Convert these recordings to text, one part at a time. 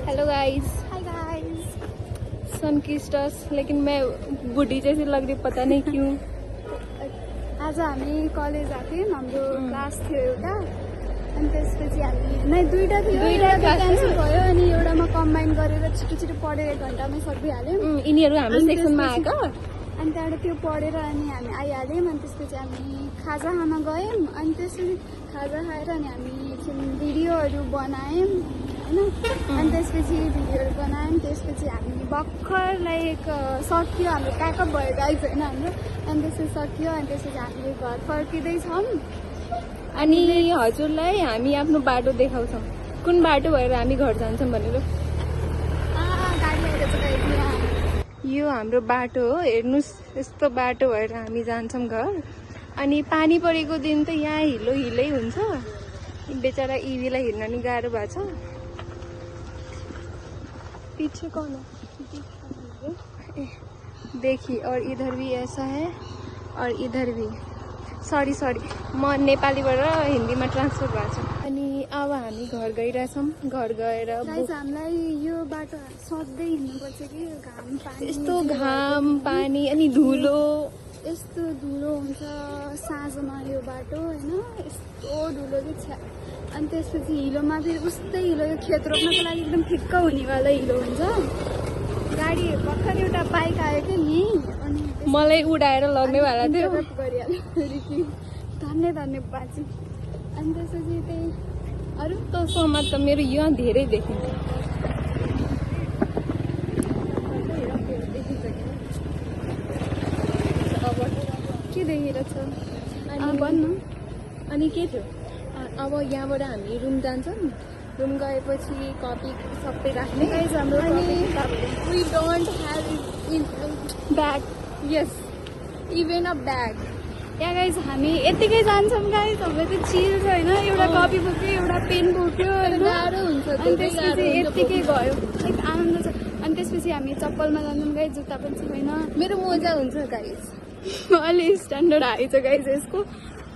Hello guys. Hi guys. Sunkists, लेकिन मैं बुढ़ी जैसी लग रही, पता नहीं क्यों। आज हामी कलेज आएको थियौँ, हाम्रो क्लास थियो एउटा, अनि त्यसपछि हामी नै दुईटा थियो, दुईटा क्लास क्यान्सल भयो अनि एउटामा कम्बाइन गरेर छिटो छिटो पढेर 1 घन्टामै सकिहाल्यौँ। यिनीहरू हाम्रो अनि सेक्सनमा त्यसपछि- आएको। अनि त्यहाँबाट त्यो पढेर अनि हामी आइहाल्यौँ। अनि त्यसपछि हामी खाजा खान गयौँ। अनि त्यसपछि खाजा खाएर अनि हामी एकछिन भिडियोहरू बनायौँ होइन। अनि त्यसपछि भिडियोहरू बनायौँ। त्यसपछि हामी भर्खर लाइक सकियो, हाम्रो प्याकअप भयो गाइज होइन हाम्रो। अनि त्यसपछि सकियो। अनि त्यसपछि हामीले घर फर्किँदैछौँ। अनि हजुरलाई हामी आफ्नो बाटो देखाउँछौँ, कुन बाटो भएर हामी घर जान्छौँ भनेर। गाडी आएर चाहिँ यहाँ यो हाम्रो बाटो हो, हेर्नुहोस्, यस्तो बाटो भएर हामी जान्छौँ घर। अनि पानी परेको दिन त यहाँ हिलो हिलै हुन्छ। बेचारा इवीलाई हिँड्न नि गाह्रो भएको छ। पीछे कौन है? देखिए, और इधर भी ऐसा है और इधर भी। सरी म नेपालीबाट हिन्दीमा ट्रान्सफर भएको छु। अनि अब हामी घर गइरहेछौँ। घर गएर गाइज हामीलाई यो बाटो सधैँ हिँड्नुपर्छ कि घाम पानी यस्तो घाम पानी अनि धुलो, यस्तो धुलो हुन्छ साँझमा यो बाटो होइन। यस्तो धुलो चाहिँ छ्या। अनि त्यसपछि हिलोमा फेरि उस्तै हिलो, यो खेत रोप्नको लागि एकदम ठिक्क हुनेवाला हिलो हुन्छ। गाडी भर्खर एउटा बाइक आयो क्या यहीँ, अनि मलाई उडाएर लग्नेवाला थियो। गरिहाल्यो फेरि कि धन्य बाँची। अनि त्यसपछि त्यही अरू तँसँग त मेरो यहाँ धेरै देखिन्छ। के देखिरहेछ अनि भन्नु। अनि के थियो, अब यहाँबाट हामी रुम जान्छौँ। रुम गएपछि कपी सबै राख्ने। गाइज हाम्रो अनि किताबहरू we don't have in bag, yes, even a bag. या गाइज हामी यतिकै जान्छौँ गाइज। हाम्रो चाहिँ चिल छ होइन। एउटा कपी बोक्यो, एउटा पेन बोक्यो होइन। गाह्रो हुन्छ, अनि त्यसपछि यत्तिकै गयो, लाइक आनन्द छ। अनि त्यसपछि हामी चप्पलमा जान्छौँ गाइज, जुत्ता पनि छैन। मेरो मोजा हुन्छ गाइस, अलि स्ट्यान्डर्ड हाई छ गाइज यसको।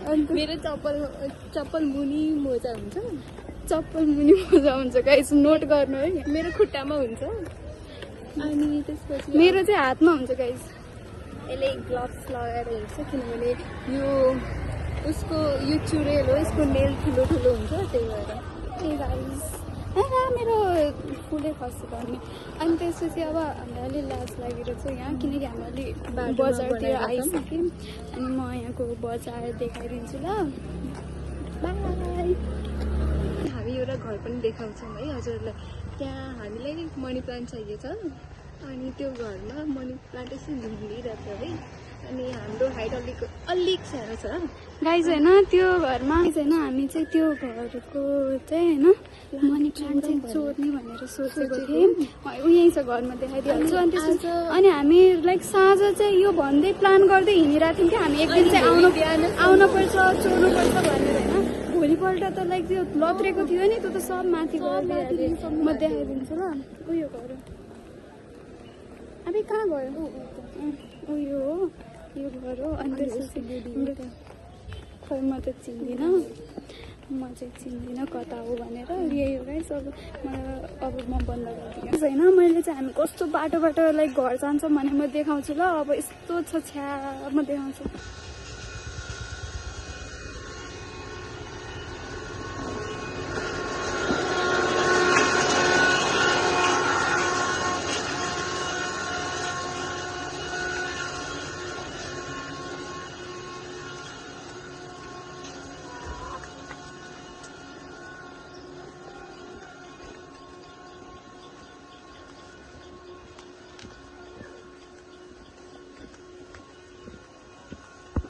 अन्त मेरो चप्पल मुनि मोजा हुन्छ। चप्पल मुनि मजा हुन्छ गाइज, नोट गर्नु है। मेरो खुट्टामा हुन्छ। अनि त्यसपछि मेरो चाहिँ हातमा हुन्छ गाइज। यसले ग्लोभ्स लगाएर हिँड्छ, किनभने उसको यो चुरेल हो, यसको नेल ठुलो ठुलो हुन्छ, त्यही भएर। ए गाइज मेरो फुलै खस्छ भन्ने। अनि त्यसपछि अब हामीलाई अलि लाज लागिरहेको छ यहाँ, किनकि हामी अलि बजारतिर आइसक्यौँ। अनि म यहाँको बजार देखाइदिन्छु ल। बाई। हामी एउटा घर पनि देखाउँछौँ है हजुरलाई। त्यहाँ हामीलाई मनी प्लान्ट चाहिएको छ। अनि त्यो घरमा मनी प्लान्ट यसो झुलिरहेको छ है। अनि हाम्रो हाइट अलिक सानो छ गाइज होइन। त्यो घरमा होइन, हामी चाहिँ त्यो घरको चाहिँ होइन मनी प्लान्ट चाहिँ चोर्ने भनेर सोचेको थियौँ। यहीँ छ, घरमा देखाइदिइहाल्छु। अनि त्यसपछि अनि हामी लाइक साँझ चाहिँ यो भन्दै प्लान गर्दै हिँडिरहेको थियौँ कि हामी एक दिन चाहिँ आउनुपर्छ, चोर्नुपर्छ भनेर होइन। भोलिपल्ट त लाइक त्यो लत्रेको थियो नि, त्यो त सब माथि गयो। म देखाइदिन्छु ल। उयो घर अब कहाँ गयो? उयो हो, यो घर हो। अनि त्यसपछि खै म त चिन्दिनँ, म चाहिँ चिन्दिनँ कता हो भनेर। यही हो गाइस। अब म बन्द गरिदिएँ होइन। मैले चाहिँ हामी कस्तो बाटोबाट लाइक घर जान्छौँ भने म देखाउँछु ल। अब यस्तो छ छ्या, म देखाउँछु।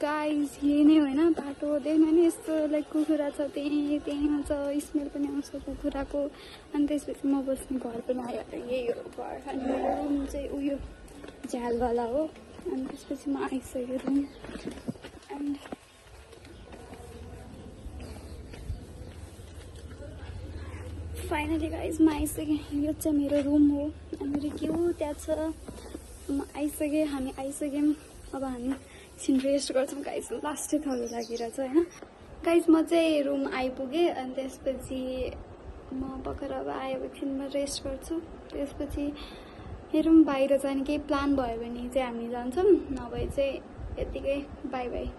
गाइस यही नै होइन बाटो, देख्न नि यस्तो लाइक कुखुरा छ, त्यही आउँछ, स्मेल पनि आउँछ कुखुराको। अनि त्यसपछि म बस्ने घर पनि आइहाल्यो, यही हो घर। अनि मेरो रुम चाहिँ उयो झ्यालवाला हो। अनि त्यसपछि म आइसकेँ रुम। एन्ड फाइनली गाइज म आइसकेँ। यो चाहिँ मेरो रुम हो। अनि के हो त्यहाँ छ, म आइसकेँ, हामी आइसक्यौँ। अब हामी एकछिन रेस्ट गर्छौँ गाइज, लास्टै थलो लागिरहेछ होइन। गाइज म चाहिँ रुम आइपुगेँ। अनि त्यसपछि म भर्खर अब आयो एकछिनमा रेस्ट गर्छु, त्यसपछि हेरौँ बाहिर जाने केही प्लान भयो भने चाहिँ हामी जान्छौँ, नभए चाहिँ यतिकै बाई बाई।